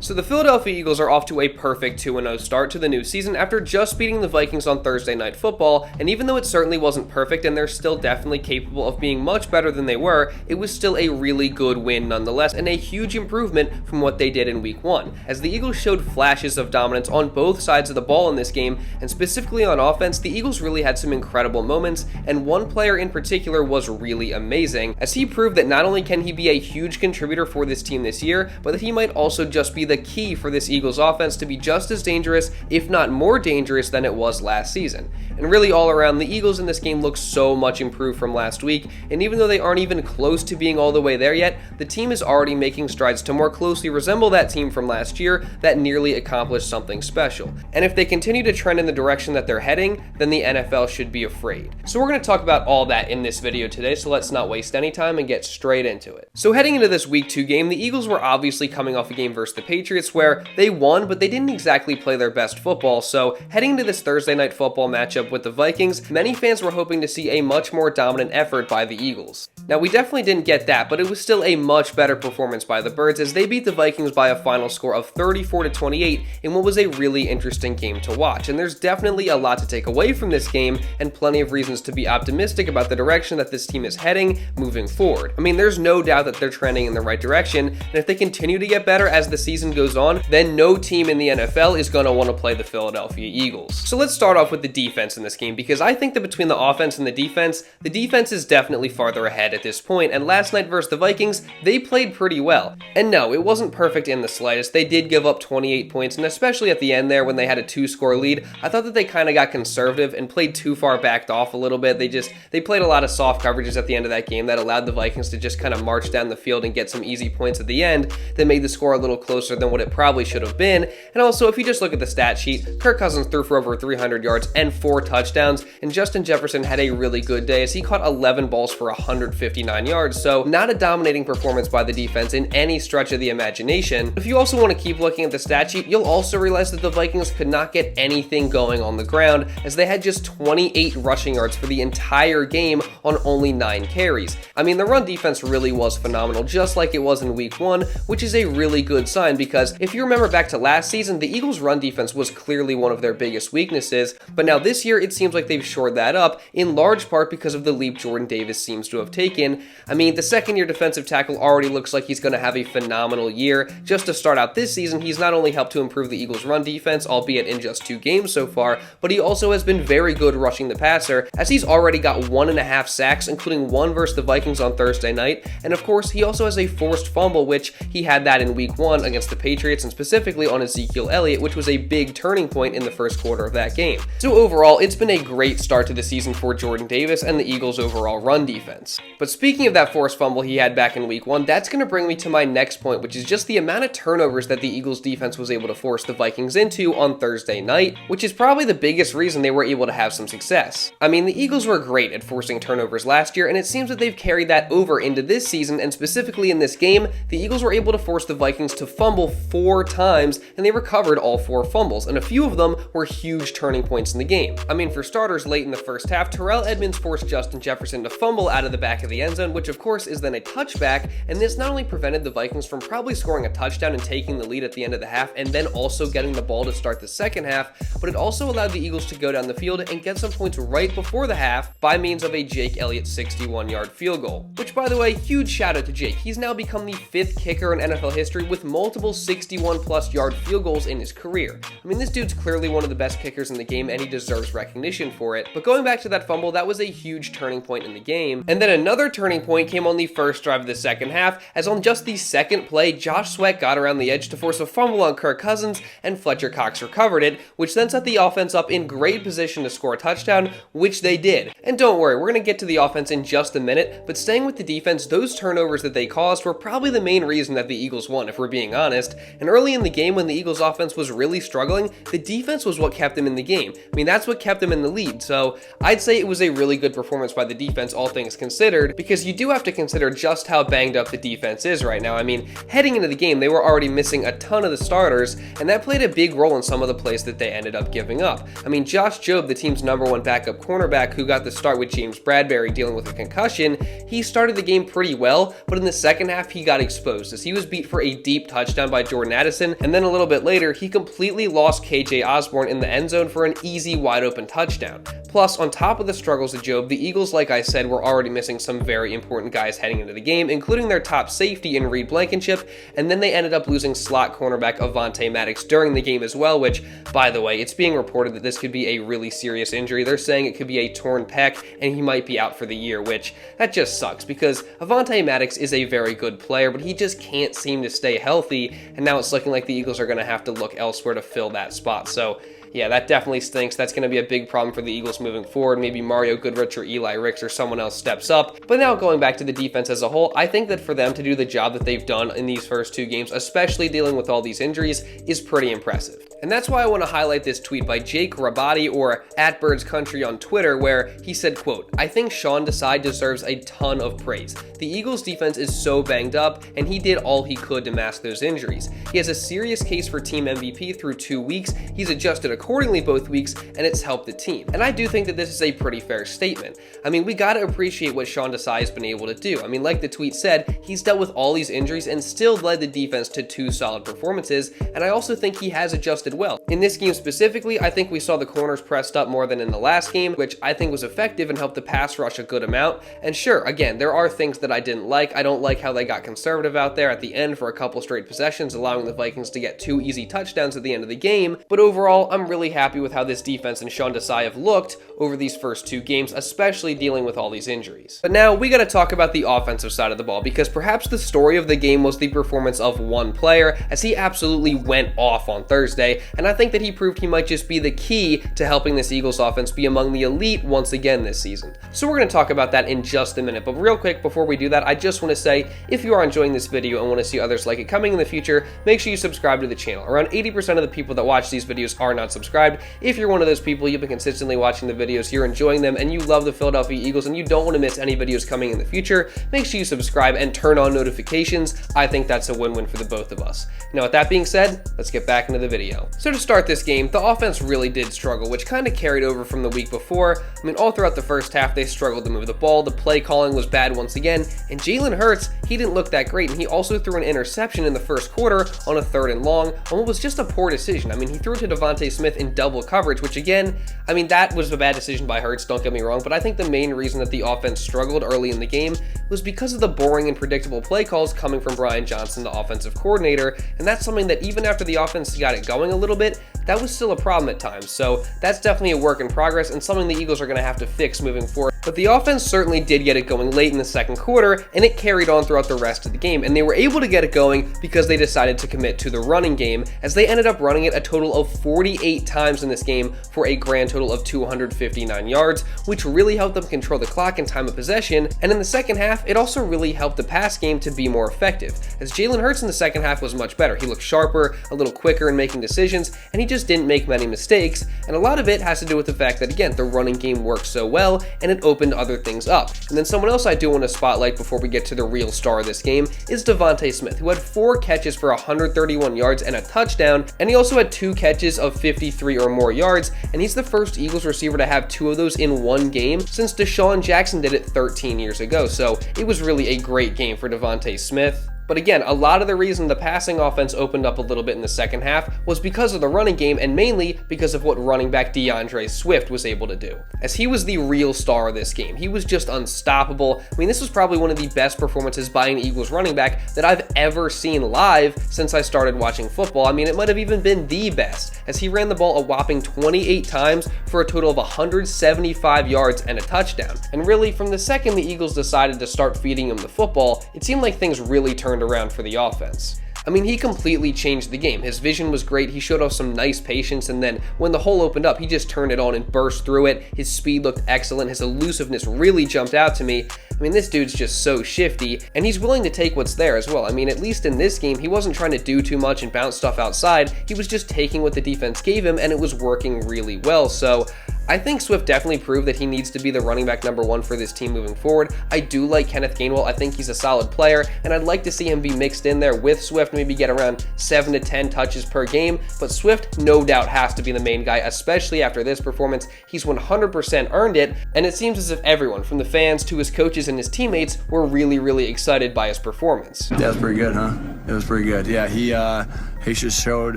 So the Philadelphia Eagles are off to a perfect 2-0 start to the new season after just beating the Vikings on Thursday Night Football, and even though it certainly wasn't perfect and they're still definitely capable of being much better than they were, it was still a really good win nonetheless and a huge improvement from what they did in Week 1, as the Eagles showed flashes of dominance on both sides of the ball in this game, and specifically on offense, the Eagles really had some incredible moments, and one player in particular was really amazing, as he proved that not only can he be a huge contributor for this team this year, but that he might also just be the key for this Eagles offense to be just as dangerous, if not more dangerous, than it was last season. And really all around, the Eagles in this game look so much improved from last week, and even though they aren't even close to being all the way there yet, the team is already making strides to more closely resemble that team from last year that nearly accomplished something special. And if they continue to trend in the direction that they're heading, then the NFL should be afraid. So we're going to talk about all that in this video today, so let's not waste any time and get straight into it. So heading into this Week 2 game, the Eagles were obviously coming off a game versus the Patriots where they won, but they didn't exactly play their best football, so heading into this Thursday Night Football matchup with the Vikings, many fans were hoping to see a much more dominant effort by the Eagles. Now, we definitely didn't get that, but it was still a much better performance by the Birds as they beat the Vikings by a final score of 34-28 in what was a really interesting game to watch, and there's definitely a lot to take away from this game and plenty of reasons to be optimistic about the direction that this team is heading moving forward. I mean, there's no doubt that they're trending in the right direction, and if they continue to get better as the season goes on, then no team in the NFL is going to want to play the Philadelphia Eagles. So let's start off with the defense in this game, because I think that between the offense and the defense is definitely farther ahead at this point, and last night versus the Vikings, they played pretty well. And no, it wasn't perfect in the slightest. They did give up 28 points, and especially at the end there when they had a 2-score lead, I thought that they kind of got conservative and played too far backed off a little bit. They played a lot of soft coverages at the end of that game that allowed the Vikings to just kind of march down the field and get some easy points at the end that made the score a little closer than what it probably should have been. And also, if you just look at the stat sheet, Kirk Cousins threw for over 300 yards and 4 touchdowns, and Justin Jefferson had a really good day as he caught 11 balls for 159 yards, so not a dominating performance by the defense in any stretch of the imagination. If you also want to keep looking at the stat sheet, you'll also realize that the Vikings could not get anything going on the ground as they had just 28 rushing yards for the entire game on only 9 carries. I mean, the run defense really was phenomenal, just like it was in Week 1, which is a really good sign because if you remember back to last season, the Eagles' run defense was clearly one of their biggest weaknesses, but now this year it seems like they've shored that up, in large part because of the leap Jordan Davis seems to have taken. I mean, the second-year defensive tackle already looks like he's going to have a phenomenal year. Just to start out this season, he's not only helped to improve the Eagles' run defense, albeit in just 2 games so far, but he also has been very good rushing the passer, as he's already got 1.5 sacks, including 1 versus the Vikings on Thursday night, and of course, he also has a forced fumble, which he had that in Week 1 against the Patriots, and specifically on Ezekiel Elliott, which was a big turning point in the first quarter of that game. So overall, it's been a great start to the season for Jordan Davis and the Eagles' overall run defense. But speaking of that forced fumble he had back in Week 1, that's going to bring me to my next point, which is just the amount of turnovers that the Eagles' defense was able to force the Vikings into on Thursday night, which is probably the biggest reason they were able to have some success. I mean, the Eagles were great at forcing turnovers last year, and it seems that they've carried that over into this season, and specifically in this game, the Eagles were able to force the Vikings to fumble 4 times, and they recovered all 4 fumbles, and a few of them were huge turning points in the game. I mean, for starters, late in the first half, Terrell Edmunds forced Justin Jefferson to fumble out of the back of the end zone, which of course is then a touchback, and this not only prevented the Vikings from probably scoring a touchdown and taking the lead at the end of the half, and then also getting the ball to start the second half, but it also allowed the Eagles to go down the field and get some points right before the half by means of a Jake Elliott 61-yard field goal. Which, by the way, huge shout out to Jake. He's now become the 5th kicker in NFL history with multiple 61-plus yard field goals in his career. I mean, this dude's clearly one of the best kickers in the game, and he deserves recognition for it. But going back to that fumble, that was a huge turning point in the game. And then another turning point came on the first drive of the second half, as on just the second play, Josh Sweat got around the edge to force a fumble on Kirk Cousins, and Fletcher Cox recovered it, which then set the offense up in great position to score a touchdown, which they did. And don't worry, we're going to get to the offense in just a minute, but staying with the defense, those turnovers that they caused were probably the main reason that the Eagles won, if we're being honest. And early in the game, when the Eagles offense was really struggling, the defense was what kept them in the game. I mean, that's what kept them in the lead, so I'd say it was a really good performance by the defense, all things considered, because you do have to consider just how banged up the defense is right now. I mean, heading into the game, they were already missing a ton of the starters, and that played a big role in some of the plays that they ended up giving up. I mean, Josh Jobe, the team's #1 backup cornerback who got the start with James Bradbury dealing with a concussion, he started the game pretty well, but in the second half he got exposed as he was beat for a deep touchdown by Jordan Addison, and then a little bit later he completely lost KJ Osborne in the end zone for an easy wide open touchdown. Plus, on top of the struggles of Jobe, the Eagles, like I said, were already missing some very important guys heading into the game, including their top safety in Reed Blankenship, and then they ended up losing slot cornerback Avonte Maddox during the game as well, which, by the way, it's being reported that this could be a really serious injury. They're saying it could be a torn pec, and he might be out for the year, which, that just sucks, because Avonte Maddox is a very good player, but he just can't seem to stay healthy, and now it's looking like the Eagles are going to have to look elsewhere to fill that spot. So yeah, that definitely stinks. That's going to be a big problem for the Eagles moving forward. Maybe Mario Goodrich or Eli Ricks or someone else steps up. But now going back to the defense as a whole, I think that for them to do the job that they've done in these first 2 games, especially dealing with all these injuries, is pretty impressive. And that's why I want to highlight this tweet by Jake Rabati, or @BirdsCountry on Twitter, where he said, quote, "I think Sean Desai deserves a ton of praise. The Eagles defense is so banged up, and he did all he could to mask those injuries. He has a serious case for team MVP through 2 weeks. He's adjusted accordingly both weeks, and it's helped the team." And I do think that this is a pretty fair statement. I mean, we gotta appreciate what Sean Desai has been able to do. I mean, like the tweet said, he's dealt with all these injuries and still led the defense to 2 solid performances, and I also think he has adjusted well. In this game specifically, I think we saw the corners pressed up more than in the last game, which I think was effective and helped the pass rush a good amount. And sure, again, there are things that I didn't like. I don't like how they got conservative out there at the end for a couple straight possessions, allowing the Vikings to get 2 easy touchdowns at the end of the game. But overall, I'm really happy with how this defense and Sean Desai have looked over these first 2 games, especially dealing with all these injuries. But now we gotta talk about the offensive side of the ball, because perhaps the story of the game was the performance of one player, as he absolutely went off on Thursday, and I think that he proved he might just be the key to helping this Eagles offense be among the elite once again this season. So we're going to talk about that in just a minute, but real quick before we do that, I just want to say, if you are enjoying this video and want to see others like it coming in the future, make sure you subscribe to the channel. Around 80% of the people that watch these videos are not subscribed. If you're one of those people, you've been consistently watching the videos, you're enjoying them, and you love the Philadelphia Eagles, and you don't want to miss any videos coming in the future, make sure you subscribe and turn on notifications. I think that's a win-win for the both of us. Now, with that being said, let's get back into the video. So to start this game, the offense really did struggle, which kind of carried over from the week before. I mean, all throughout the first half, they struggled to move the ball. The play calling was bad once again, and Jalen Hurts, he didn't look that great, and he also threw an interception in the first quarter on a 3rd and long on what was just a poor decision. I mean, he threw it to Devontae Smith in double coverage, which again, I mean, that was a bad decision by Hurts, don't get me wrong, but I think the main reason that the offense struggled early in the game was because of the boring and predictable play calls coming from Brian Johnson, the offensive coordinator, and that's something that even after the offense got it going a little bit, that was still a problem at times. So that's definitely a work in progress and something the Eagles are going to have to fix moving forward. But the offense certainly did get it going late in the second quarter, and it carried on throughout the rest of the game. And they were able to get it going because they decided to commit to the running game, as they ended up running it a total of 48 times in this game for a grand total of 259 yards, which really helped them control the clock and time of possession. And in the second half, it also really helped the pass game to be more effective, as Jalen Hurts in the second half was much better. He looked sharper, a little quicker in making decisions, and he just didn't make many mistakes. And a lot of it has to do with the fact that, again, the running game worked so well, and it opened other things up. And then someone else I do want to spotlight before we get to the real star of this game is Devontae Smith, who had 4 catches for 131 yards and a touchdown, and he also had 2 catches of 53 or more yards, and he's the first Eagles receiver to have 2 of those in one game since Deshaun Jackson did it 13 years ago. So it was really a great game for Devontae Smith. But again, a lot of the reason the passing offense opened up a little bit in the second half was because of the running game, and mainly because of what running back DeAndre Swift was able to do, as he was the real star of this game. He was just unstoppable. I mean, this was probably one of the best performances by an Eagles running back that I've ever seen live since I started watching football. I mean, it might have even been the best, as he ran the ball a whopping 28 times for a total of 175 yards and a touchdown. And really, from the second the Eagles decided to start feeding him the football, it seemed like things really turned around for the offense. I mean, he completely changed the game. His vision was great. He showed off some nice patience, and then when the hole opened up, he just turned it on and burst through it. His speed looked excellent. His elusiveness really jumped out to me. I mean, this dude's just so shifty, and he's willing to take what's there as well. I mean, at least in this game, he wasn't trying to do too much and bounce stuff outside. He was just taking what the defense gave him, and it was working really well. So I think Swift definitely proved that he needs to be the running back number 1 for this team moving forward. I do like Kenneth Gainwell. I think he's a solid player, and I'd like to see him be mixed in there with Swift, maybe get around 7 to 10 touches per game. But Swift, no doubt, has to be the main guy, especially after this performance. He's 100% earned it, and it seems as if everyone, from the fans to his coaches and his teammates, were really excited by his performance. That was pretty good, huh? It was pretty good. Yeah, he just showed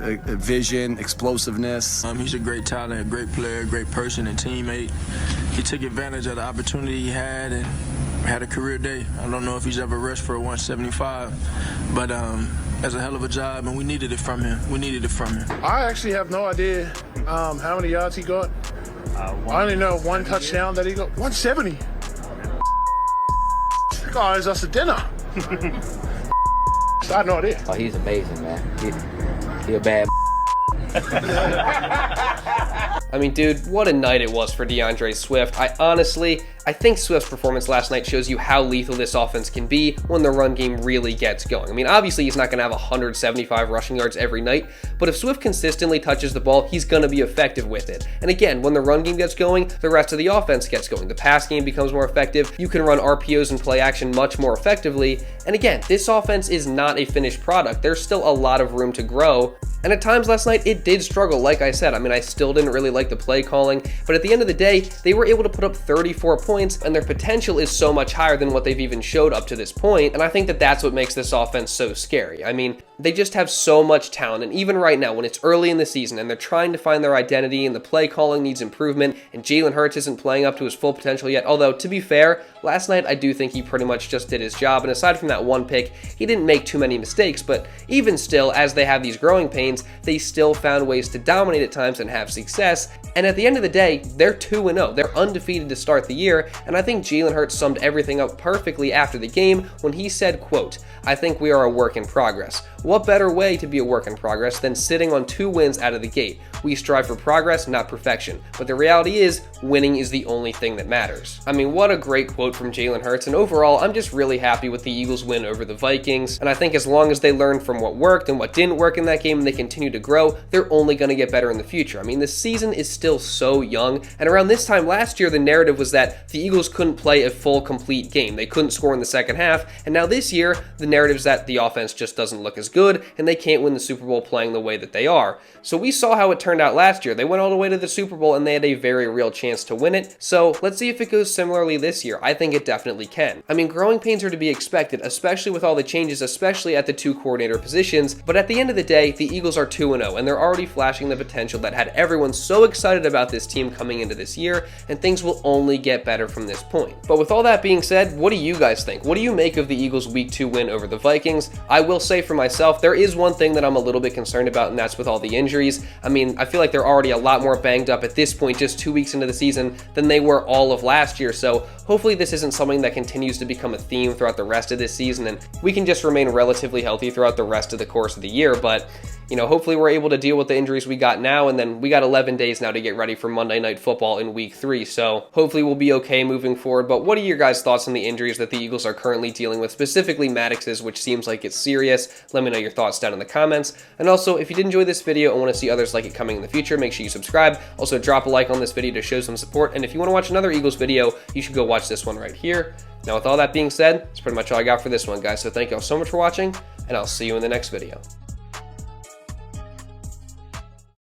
a vision, explosiveness. He's a great talent, a great player, great person and teammate. He took advantage of the opportunity he had and had a career day. I don't know if he's ever rushed for a 175, but that's a hell of a job, and we needed it from him. I actually have no idea how many yards he got. I only know one touchdown that he got. 170. That guy owes us a dinner. I had no idea. Oh, he's amazing, man. He a bad. I mean, dude, what a night it was for DeAndre Swift. I think Swift's performance last night shows you how lethal this offense can be when the run game really gets going. I mean, obviously he's not going to have 175 rushing yards every night, but if Swift consistently touches the ball, he's going to be effective with it. And again, when the run game gets going, the rest of the offense gets going. The pass game becomes more effective. You can run RPOs and play action much more effectively. And again, this offense is not a finished product. There's still a lot of room to grow. And at times last night, it did struggle, like I said. I mean, I still didn't really like the play calling, but at the end of the day, they were able to put up 34 points, and their potential is so much higher than what they've even showed up to this point, and I think that that's what makes this offense so scary. I mean, they just have so much talent, and even right now, when it's early in the season, and they're trying to find their identity, and the play calling needs improvement, and Jalen Hurts isn't playing up to his full potential yet, although, to be fair, last night, I do think he pretty much just did his job, and aside from that one pick, he didn't make too many mistakes, but even still, as they have these growing pains, they still found ways to dominate at times and have success, and at the end of the day, they're 2-0. They're undefeated to start the year, and I think Jalen Hurts summed everything up perfectly after the game when he said, quote, "I think we are a work in progress." What better way to be a work in progress than sitting on 2 wins out of the gate? We strive for progress, not perfection, but the reality is, winning is the only thing that matters. I mean, what a great quote from Jalen Hurts, and overall, I'm just really happy with the Eagles' win over the Vikings, and I think as long as they learn from what worked and what didn't work in that game and they continue to grow, they're only going to get better in the future. I mean, the season is still so young, and around this time last year, the narrative was that the Eagles couldn't play a full, complete game. They couldn't score in the second half, and now this year, the narrative is that the offense just doesn't look as good, and they can't win the Super Bowl playing the way that they are. So we saw how it turned out last year. They went all the way to the Super Bowl, and they had a very real chance to win it. So let's see if it goes similarly this year. I think it definitely can. I mean, growing pains are to be expected, especially with all the changes, especially at the 2 coordinator positions. But at the end of the day, the Eagles are 2-0, and they're already flashing the potential that had everyone so excited about this team coming into this year, and things will only get better from this point. But with all that being said, what do you guys think? What do you make of the Eagles' Week 2 win over the Vikings? I will say for myself, there is one thing that I'm a little bit concerned about, and that's with all the injuries. I mean, I feel like they're already a lot more banged up at this point, just 2 weeks into the season, than they were all of last year. So hopefully this isn't something that continues to become a theme throughout the rest of this season, and we can just remain relatively healthy throughout the rest of the course of the year. But you know, hopefully we're able to deal with the injuries we got now, and then we got 11 days now to get ready for Monday Night Football in Week 3, so hopefully we'll be okay moving forward. But what are your guys' thoughts on the injuries that the Eagles are currently dealing with, specifically Maddox's, which seems like it's serious? Let me know your thoughts down in the comments. And also, if you did enjoy this video and want to see others like it coming in the future, make sure you subscribe. Also, drop a like on this video to show some support, and if you want to watch another Eagles video, you should go watch this one right here. Now, with all that being said, that's pretty much all I got for this one, guys, so thank you all so much for watching, and I'll see you in the next video.